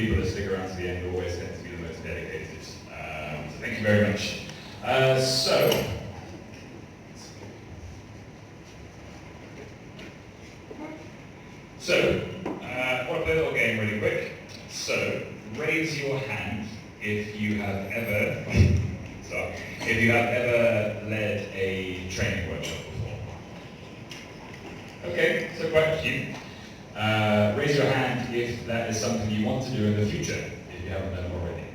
people that stick around to the end always tend to be the most dedicated. So thank you very much. I want to play a little game really quick. So, raise your hand if you have ever, led a training workshop before. Okay, so quite a few. Raise your hand if that is something you want to do in the future, if you haven't done already.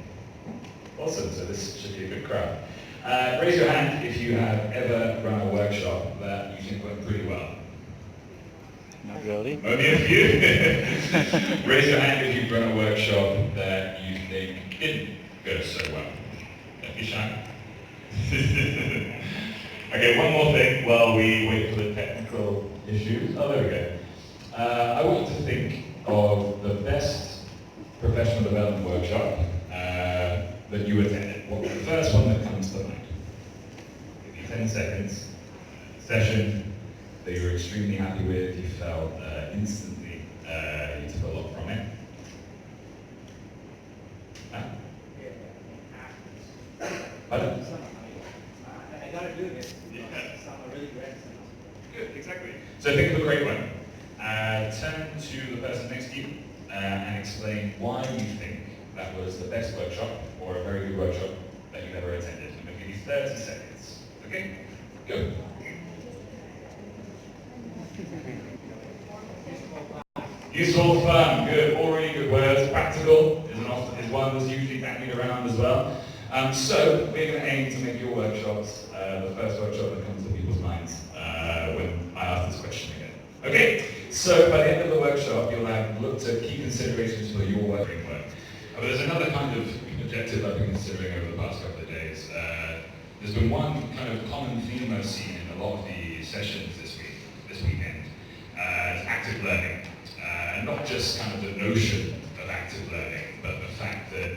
Awesome, so this should be a good crowd. Raise your hand if you have ever run a workshop that you think went pretty well. Not really. Only a few. Raise your hand if you've run a workshop that you think didn't go so well. Don't be shy. Okay, one more thing while we wait for the technical issues. Oh, there we go. I want you to think of the best professional development workshop that you attended. What was the first one that comes to mind? Give you 10 seconds. Session that you were extremely happy with, you felt instantly you took a lot from it. Huh? Pardon? I gotta do this. Yeah. Some are really great. Good, exactly. So think of a great one. Turn to the person next to you and explain why you think that was the best workshop or a very good workshop that you've ever attended. I'm going to give you 30 seconds. Okay? Go. Useful, fun, good, all really good words. Practical is one that's usually bandied around as well. So we're going to aim to make your workshops the first workshop that comes to people's minds when I ask this question again. Okay? So by the end of the workshop, you'll have looked at key considerations for your work framework. But there's another kind of objective I've been considering over the past couple of days. There's been one kind of common theme I've seen in a lot of the sessions this weekend. It's active learning. Not just kind of the notion of active learning, but the fact that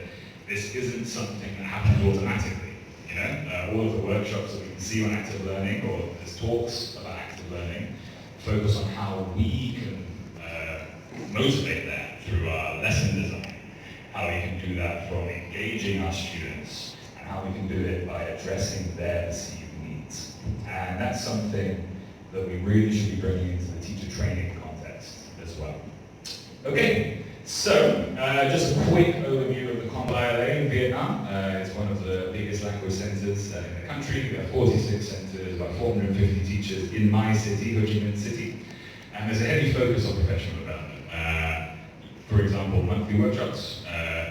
this isn't something that happens automatically. You know, all of the workshops that we can see on active learning, or there's talks about active learning, focus on how we can motivate that through our lesson design, how we can do that from engaging our students, and how we can do it by addressing their perceived needs. And that's something that we really should be bringing into the teacher training context as well. Okay, so just a quick overview of the CamTESOL in Vietnam. It's one of the biggest language centers in the country. We have 46 centers, about 450 teachers in my city, Ho Chi Minh City. And there's a heavy focus on professional development. For example, monthly workshops.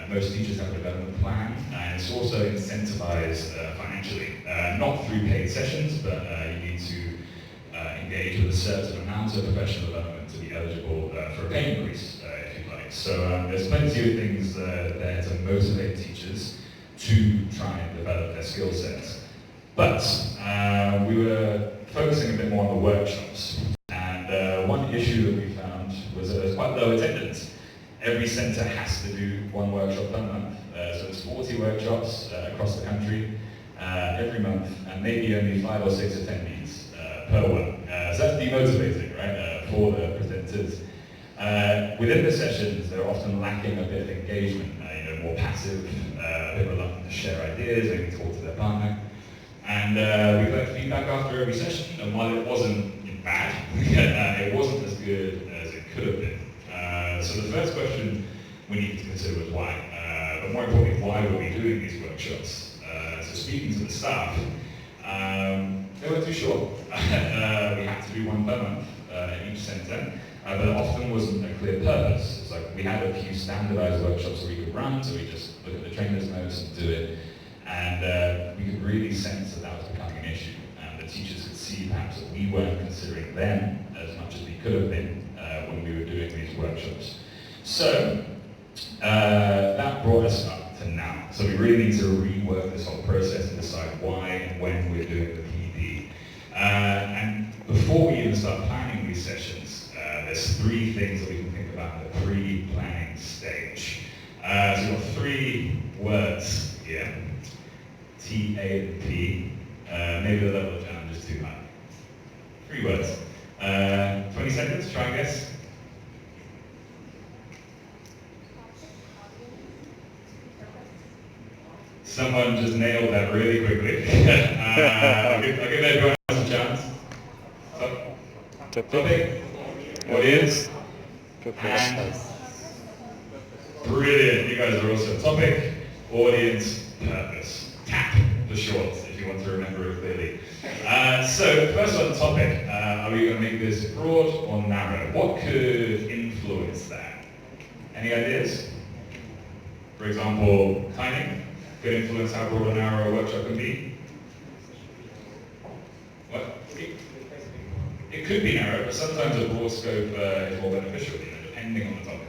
Most teachers have a development plan, and it's also incentivized financially. Not through paid sessions, but you need to engage with a certain amount of professional development to be eligible for a pay increase, if you'd like. So there's plenty of things there to motivate teachers to try and develop their skill sets. But we were focusing a bit more on the workshops. And one issue that we found was that there's quite low attendance. Every center has to do one workshop per month. So there's 40 workshops across the country every month, and maybe only 5 or 6 attendees per one. So that's demotivating, right, for the presenters. Within the sessions, they're often lacking a bit of engagement, more passive, a bit reluctant to share ideas, maybe talk to their partner. And we got feedback after every session, and while it wasn't bad, it wasn't as good as it could have been. So the first question we needed to consider was why. But more importantly, why were we doing these workshops? So speaking to the staff, they weren't too sure. We had to do one per month in each centre, but it often wasn't a clear purpose. It's like we had a few standardised workshops that we could run, so we just look at the trainer's notes and do it, and we could really sense that that was becoming an issue. And the teachers could see perhaps that we weren't considering them as much as we could have been when we were doing these workshops. So that brought us up to now. So we really need to rework this whole process and decide why and when we're doing the PD. And before we even start planning these sessions, there's 3 things that we can think about in the pre-planning stage. So we've got 3 words here, T, A, and P. Maybe the level of challenge is too high. 3 words. 20 seconds, try and guess. Someone just nailed that really quickly. I'll give everyone else a chance. Topic, audience, and brilliant. You guys are awesome. Topic, audience, purpose. TAP for short, if you want to remember it clearly. So first on topic, are we going to make this broad or narrow? What could influence that? Any ideas? For example, timing could influence how broad or narrow a workshop can be. What? It could be narrow, but sometimes a broad scope is more beneficial, depending on the topic.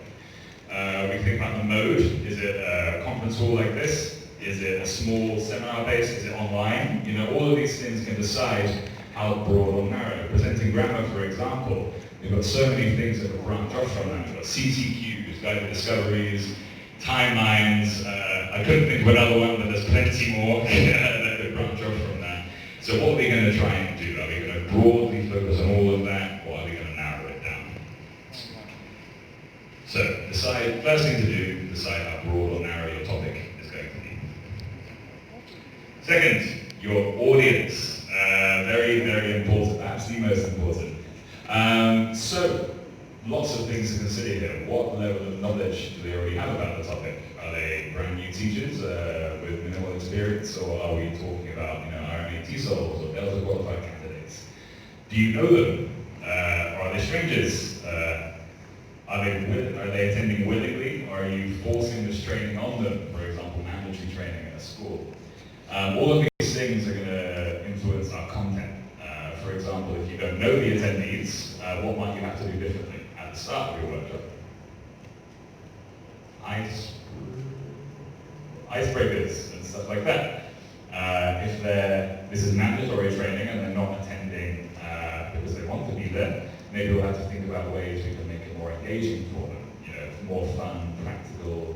We think about the mode. Is it a conference hall like this? Is it a small seminar base? Is it online? All of these things can decide how broad or narrow. Presenting grammar, for example, we've got so many things that can branch off from that. We've got CTQs, guided discoveries, timelines. I couldn't think of another one, but there's plenty more that could branch off from that. So what are we going to try and do? Are we going to broadly focus on all of that, or are we going to narrow it down? So first thing to do, decide how broad or narrow your topic is going to be. Second, your audience. Very, very important, perhaps the most important. So, lots of things to consider here. What level of knowledge do they already have about the topic? Are they brand new teachers with minimal experience, or are we talking about our CamTESOLs or Delta qualified candidates? Do you know them? Or are they strangers? Are they attending willingly, or are you forcing this training on them? For example, mandatory training at a school. All of these things are going to influence our content. For example, if you don't know the attendees, what might you have to do differently at the start of your workshop? Icebreakers and stuff like that. If this is mandatory training and they're not attending because they want to be there, maybe we'll have to think about ways we can make it more engaging for them. More fun, practical,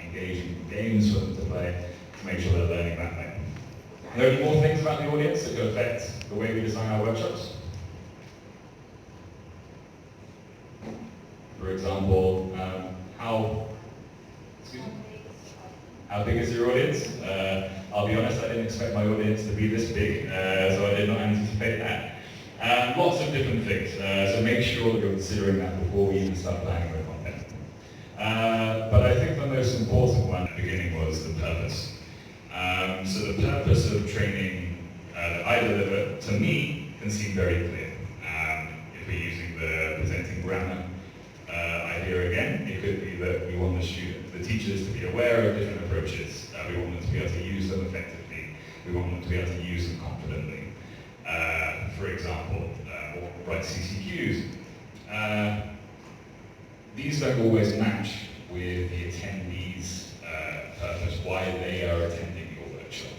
engaging games for them to play to make sure they're learning that way. Are there any more things about the audience that could affect the way we design our workshops? For example, how big is your audience? I'll be honest, I didn't expect my audience to be this big, so I did not anticipate that. Lots of different things, so make sure that you're considering that before we even start planning the content. But I think the most important one at the beginning was the purpose. So the purpose of training that I deliver, to me, can seem very clear. If we're using the presenting grammar idea again, it could be that we want the teachers to be aware of different approaches. We want them to be able to use them effectively. We want them to be able to use them confidently. For example, write CCQs. These don't always match with the attendees' purpose, why they are attending your workshop.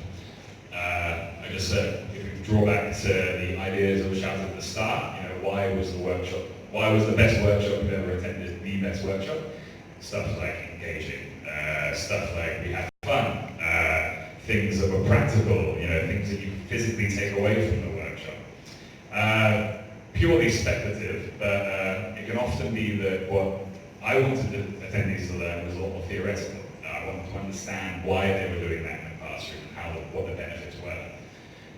I just said, if we draw back to the ideas that were shouted at the start, why was the best workshop you've ever attended the best workshop? Stuff like engaging, stuff like we had fun, things that were practical, things that you could physically take away from the workshop. Purely speculative, but it can often be that what I wanted the attendees to learn was a lot more theoretical. I wanted to understand why they were doing that in the classroom, what the benefits were.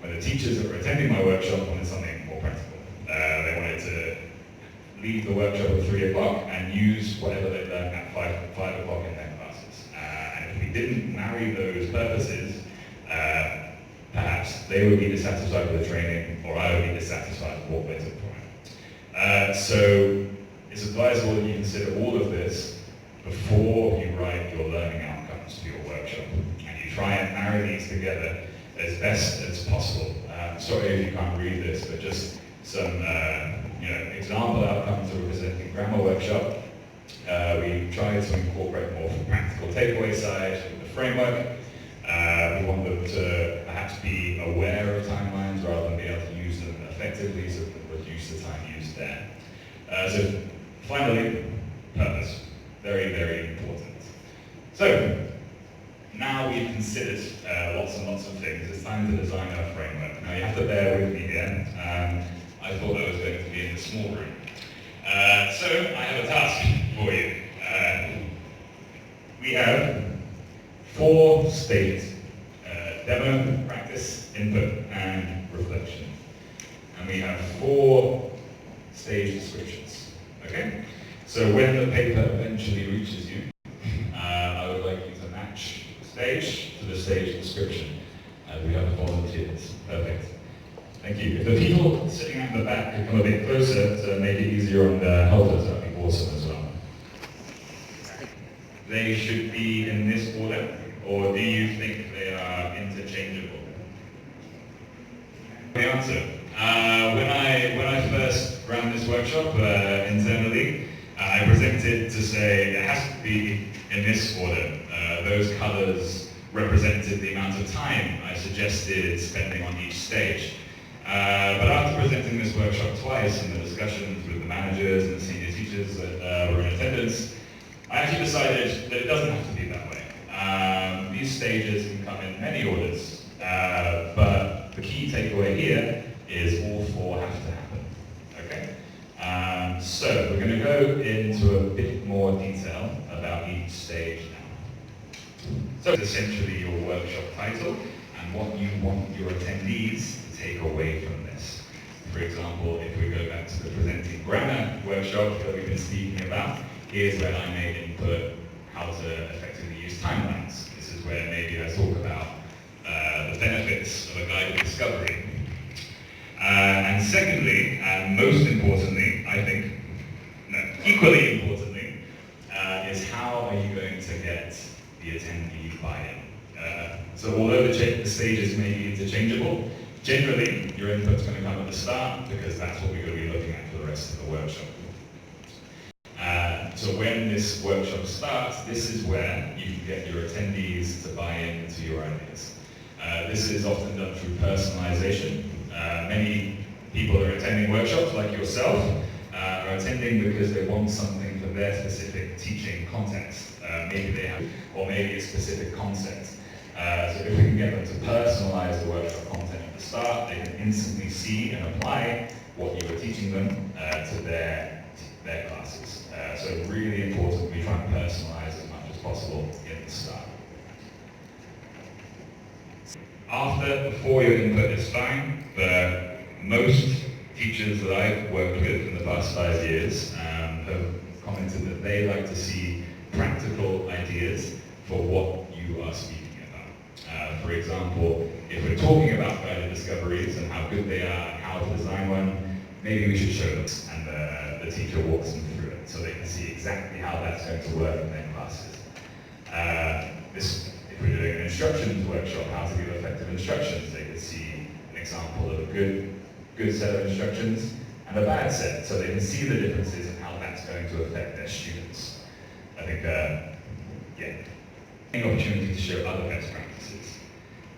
When the teachers that were attending my workshop wanted something more practical. They wanted to leave the workshop at 3 o'clock and use whatever they learned at 5 o'clock in their classes. And if we didn't marry those purposes, perhaps they would be dissatisfied with the training, or I would be dissatisfied with what they took from it. So it's advisable that you consider all of this before you write your learning outcomes for your workshop. And you try and marry these together as best as possible. Sorry if you can't read this, but just some example outcomes of a presenting grammar workshop. We try to incorporate more from the practical takeaway side with the framework. We want them to perhaps be aware of timelines rather than be able to use them effectively, so we can reduce the time used there. So finally, purpose. Very, very important. So now we've considered lots and lots of things. It's time to design our framework. Now you have to bear with me here. I thought I was going to be in the small room. So I have a task for you. We have 4 stated demo, practice, input, and reflection. And we have 4 stage descriptions, okay? So when the paper eventually reaches you, I would like you to match the stage to the stage description. We have volunteers. Perfect. Thank you. If the people sitting at the back could come a bit closer to make it easier on the helpers, that would be awesome as well. They should be in this order, or do you think they are interchangeable? The answer. When I first ran this workshop internally, I presented to say it has to be in this order. Those colors represented the amount of time I suggested spending on each stage. But after presenting this workshop twice in the discussions with the managers and the senior teachers that were in attendance, I actually decided that it doesn't have to be that way. These stages can come in many orders, but the key takeaway here is all 4 have to happen. Okay? So we're going to go into a bit more detail about each stage now. So it's essentially your workshop title and what you want your attendees to take away from this. For example, if we go back to the presenting grammar workshop that we've been speaking about, here's where I may input how to effectively use timelines. This is where maybe I talk about the benefits of a guided discovery. And secondly, and most importantly, I think, no, equally importantly, is how are you going to get the attendee buy-in? So although the stages may be interchangeable, generally your input's going to come at the start because that's what we're going to be looking at for the rest of the workshop. So when this workshop starts, this is where you can get your attendees to buy into your ideas. This is often done through personalization. Many people are attending workshops, like yourself, are attending because they want something for their specific teaching context. Maybe they have, or maybe a specific concept. So if we can get them to personalize the workshop content at the start, they can instantly see and apply what you are teaching them to their classes. So really important we try and personalize as much as possible in the start. Before your input is fine, but most teachers that I've worked with in the past 5 years have commented that they like to see practical ideas for what you are speaking about. For example, if we're talking about guided discoveries and how good they are and how to design one, maybe we should show them and the teacher walks them through it so they can see exactly how that's going to work in their classes. If we're doing an instructions workshop, how to give effective instructions, they could see an example of a good set of instructions and a bad set, so they can see the differences and how that's going to affect their students. I think, an opportunity to show other best practices.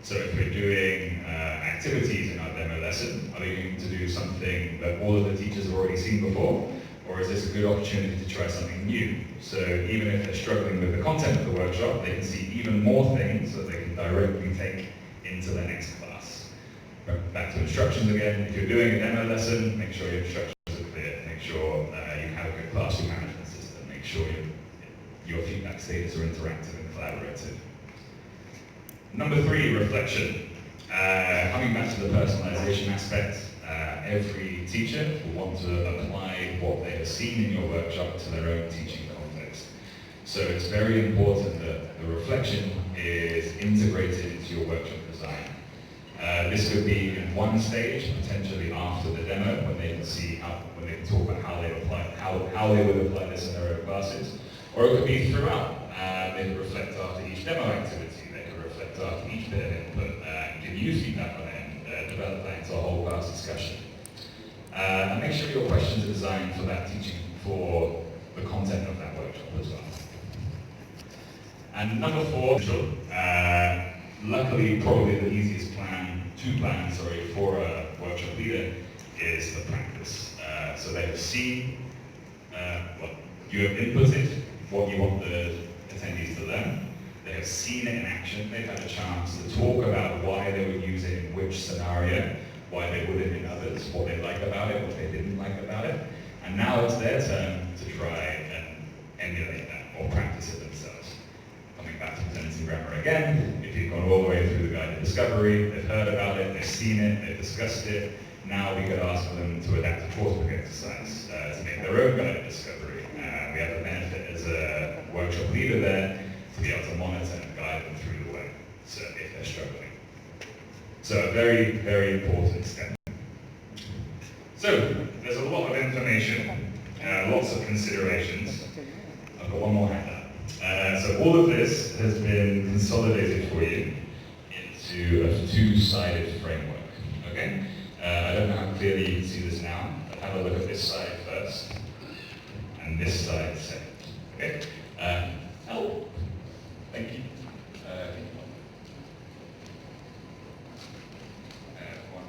So if we're doing activities in our demo lesson, are we going to do something that all of the teachers have already seen before? Or is this a good opportunity to try something new? So even if they're struggling with the content of the workshop, they can see even more things that they can directly take into the next class. Back to instructions again. If you're doing a demo lesson, make sure your instructions are clear. Make sure you have a good classroom management system. Make sure your feedback stages are interactive and collaborative. Number 3, reflection. Coming back to the personalization aspect, every teacher will want to apply what they have seen in your workshop to their own teaching context. So it's very important that the reflection is integrated into your workshop design. This could be in one stage, potentially after the demo, when they can see when they can talk about how they would apply this in their own classes, or it could be throughout. They could reflect after each demo activity. They could reflect after each bit of input, give you feedback on it, and develop that into a whole class discussion. And make sure your questions are designed for that teaching, for the content of that workshop as well. And number 4, luckily probably the easiest plan for a workshop leader is the practice. So they have seen what you have inputted, what you want the attendees to learn. They have seen it in action. They've had a chance to talk about why they would use it in which scenario, why they wouldn't in others, what they like about it, what they didn't like about it. And now it's their turn to try and emulate that or practice it themselves. Coming back to presenting grammar again, if you're We've gone all the way through the guided discovery, they've heard about it, they've seen it, they've discussed it. Now we could ask them to adapt a coursework exercise to make their own guided discovery. We have the benefit as a workshop leader there to be able to monitor and guide them through the way, so if they're struggling. So a very, very important step. So there's a lot of information, lots of considerations. I've got one more hand up. So all of this has been consolidated for you into a two-sided framework. Okay? I don't know how clearly you can see this now, but have a look at this side first, and this side second. Okay? Oh, thank you. One.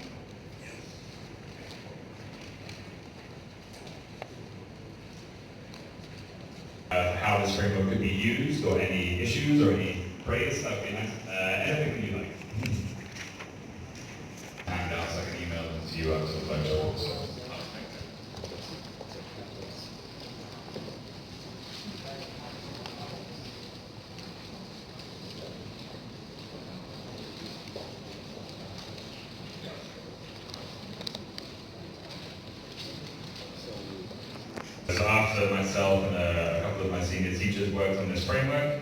How this framework could be used, or any issues, or any praise, that would be nice. Anything that you like. Handouts, I can email them to you after the lecture also. So after myself and a couple of my senior teachers worked on this framework,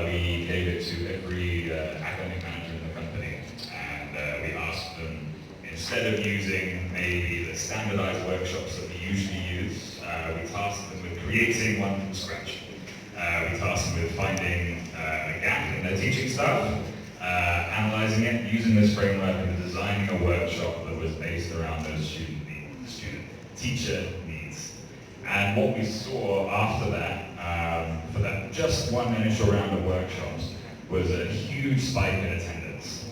we gave it to every academic manager in the company, and we asked them, instead of using maybe the standardized workshops that we usually use, we tasked them with creating one from scratch. We tasked them with finding a gap in their teaching staff, analyzing it, using this framework, and designing a workshop that was based around those teacher needs. And what we saw after that, for that just one initial round of workshops, was a huge spike in attendance.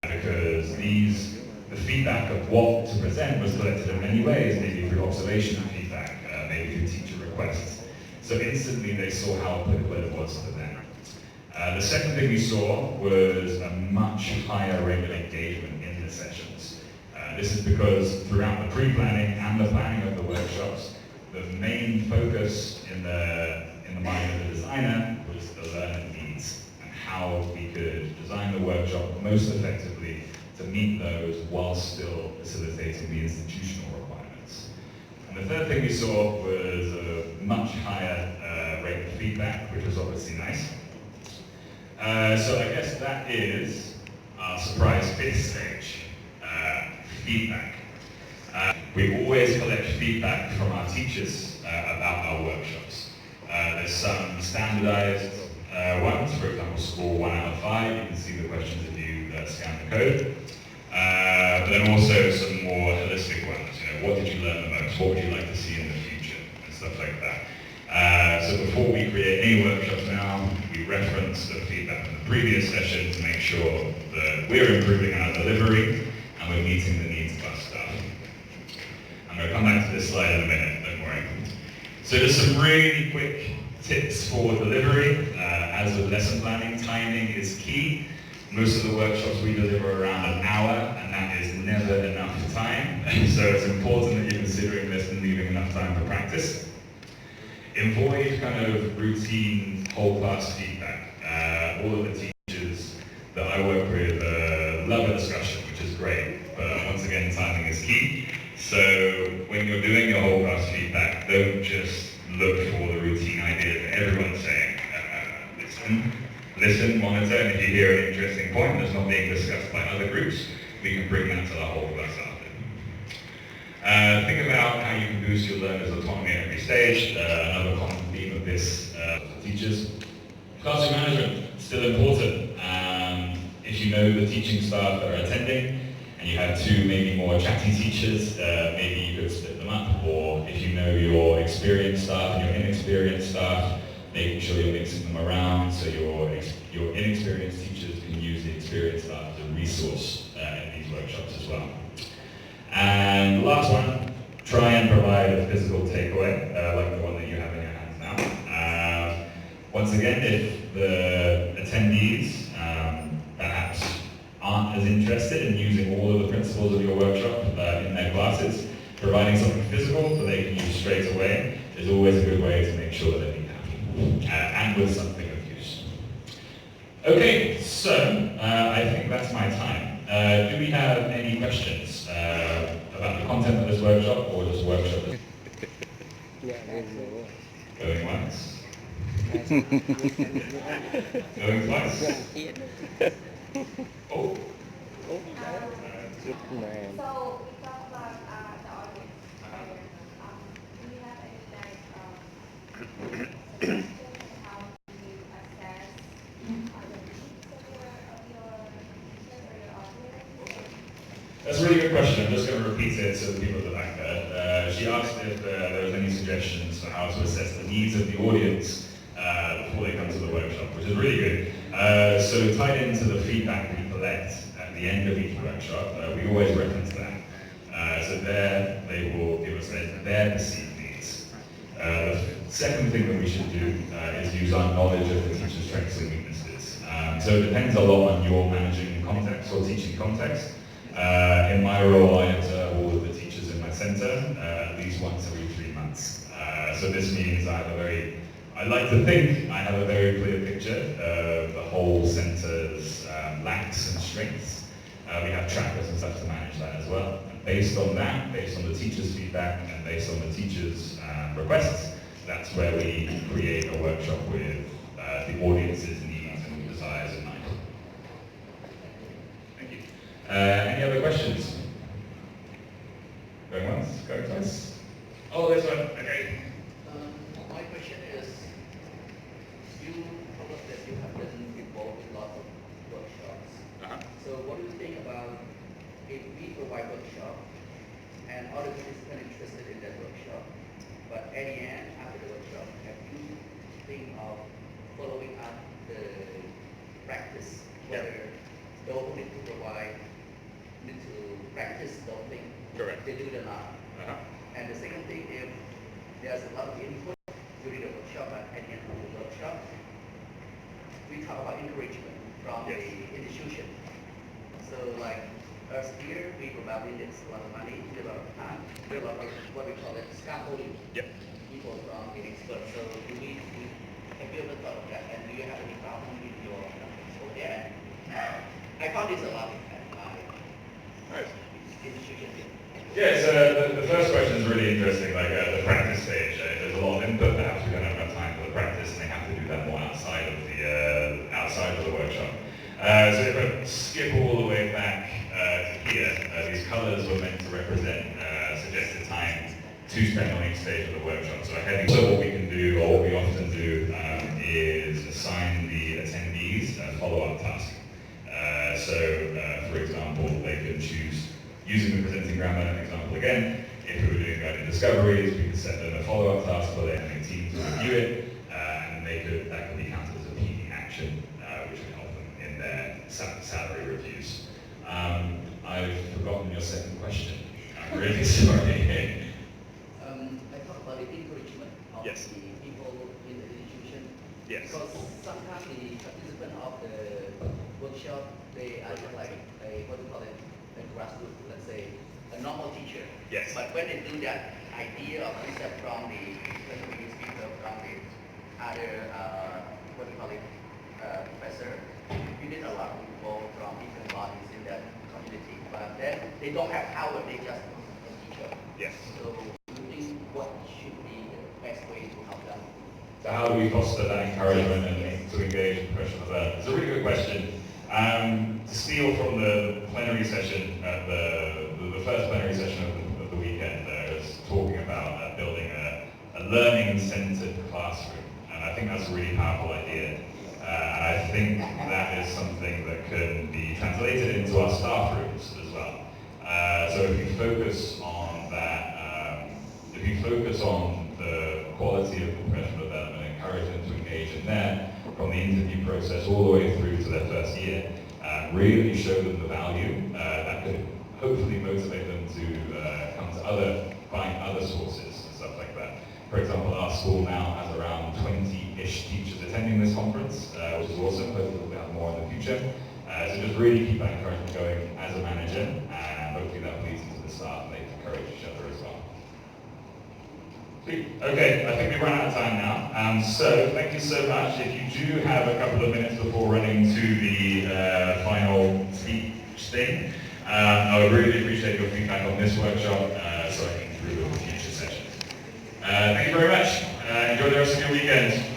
Because the feedback of what to present was collected in many ways, maybe through observation feedback, maybe through teacher requests. So instantly they saw how applicable it was to them. The second thing we saw was a much higher rate of engagement in the sessions. This is because throughout the pre-planning and the planning of the workshops, the main focus in the mind of the designer was the learner needs and how we could design the workshop most effectively to meet those while still facilitating the institutional requirements. And the third thing we saw was a much higher rate of feedback, which was obviously nice. So I guess that is our surprise fifth stage, feedback. We always collect feedback from our teachers about our workshops. There's some standardized ones, for example, score 1 out of 5. You can see the questions if you scan the code. But then also some more holistic ones. What did you learn the most? What would you like to see in the future? And stuff like that. So before we create any workshops now, we reference the feedback from the previous session to make sure that we're improving our delivery and we're meeting the needs of our staff. I'm going to come back to this slide in a minute, don't worry. So just some really quick tips for delivery. As with lesson planning, timing is key. Most of the workshops we deliver around an hour, and that is never enough time. So it's important that you're considering this and leaving enough time for practice. Avoid kind of routine whole class feedback. All of the teachers that I work with love a discussion, which is great, but once again, timing is key. So when you're doing your whole class feedback, don't just look for the routine idea that everyone's saying. Listen, monitor, and if you hear an interesting point that's not being discussed by other groups, we can bring that to the whole class after. Think about how you can boost your learners' autonomy at every stage. Another common theme of this for teachers. Classroom management, still important. If you know the teaching staff that are attending, and you have two maybe more chatty teachers, maybe you could split them up. Or if you know your experienced staff and your inexperienced staff, making sure you're mixing them around so your inexperienced teachers can use the experienced staff as a resource in these workshops as well. And the last one, try and provide a physical takeaway, like the one that you have in your hands now. Once again, if the attendees perhaps aren't as interested in using all of the principles of your workshop in their classes, providing something physical that they can use straight away is always a good way to make sure that they're being happy and with something of use. Okay, so I think that's my time. Do we have any questions about the content of this workshop or this workshop? Going once? Going twice? Oh. Man. So we talk about the audience earlier. Do you have any suggestions on how do you assess the needs of your audience? That's a really good question. I'm just going to repeat it to the people at the back there. She asked if there was any suggestions for how to assess the needs of the audience before they come to the workshop, which is really good. So tied into the feedback we collect at the end of each workshop, we always reference that. So there they will give us their perceived needs. The second thing that we should do is use our knowledge of the teacher's strengths and weaknesses. So it depends a lot on your managing context or teaching context. In my role, I observe all of the teachers in my centre at least once every 3 months. So this means I like to think I have a very clear picture of the whole centre's lacks and strengths. We have trackers and stuff to manage that as well. And based on that, based on the teacher's feedback, and based on the teacher's requests, that's where we create a workshop with the audience's needs and desires in mind. Thank you. Any other questions? Going once? Going twice? Oh, this one. Okay. My question is, you told us that you have been involved in lots of workshops. So what do you think about if we provide workshop and other participants interested in that workshop, but at the end, after the workshop, have you think of following up the practice, whether those who need to provide need to practice those things, Correct. they do it or not? And the second thing, if there's a lot of input during the workshop, but at the end of the workshop, we talk about encouragement from the institution. So like us here, we probably need a lot of money, a lot of time, a lot of what we call it scaffolding. People from the experts. So do have you ever thought of that? And do you have any problem with your company? So yeah, I found this a lot in my institution here. Yeah, so the first question is really interesting, like the practice stage. There's a lot of input, perhaps we don't have enough time for the practice, and they have to do that more outside of the workshop. So if I skip all the way back to here, these colours were meant to represent suggested time to spend on each stage of the workshop. So what we can do, or what we often do, is assign the attendees a follow-up task. For example, they can choose, using the presenting grammar example again, if we were doing guided discoveries, we could set them a follow-up task for their team to review it, and that could be counted as a PD action, which would help them in their salary reviews. I've forgotten your second question. I'm really sorry. I talk about the encouragement of Yes. the people in the institution. Yes. Because sometimes the participant of the workshop, they are just like what do you call it, a grassroots, let's say, a normal teacher. Yes. But when they do that idea of concept from the speaker, from the other, what do you call it, professor, you need a lot of people from different bodies in that community. But then they don't have power, they just a teacher. Yes. So you think what should be the best way to help them? So how do we foster that encouragement and to engage in professional development? It's a really good question. To steal from the plenary session, the first plenary session of the weekend, I was talking about building a learning-centered classroom, and I think that's a really powerful idea. And I think that is something that can be translated into our staff rooms as well. So if you focus on that, if you focus on the quality of the professional development, encourage them to engage in that from the interview process all the way through to their first year, really show them the value, that could hopefully motivate them to find other sources and stuff like that. For example, our school now has around 20-ish teachers attending this conference, which is awesome. Hopefully we'll have more in the future. So just really keep that encouragement going as a manager, and hopefully that leads into the staff and they can encourage each other as well. Okay, I think we've run out of time now. So thank you so much. If you do have a couple of minutes before running to the final speech thing. I would really appreciate your feedback on this workshop so I can improve it for future sessions. Thank you very much. Enjoy the rest of your weekend.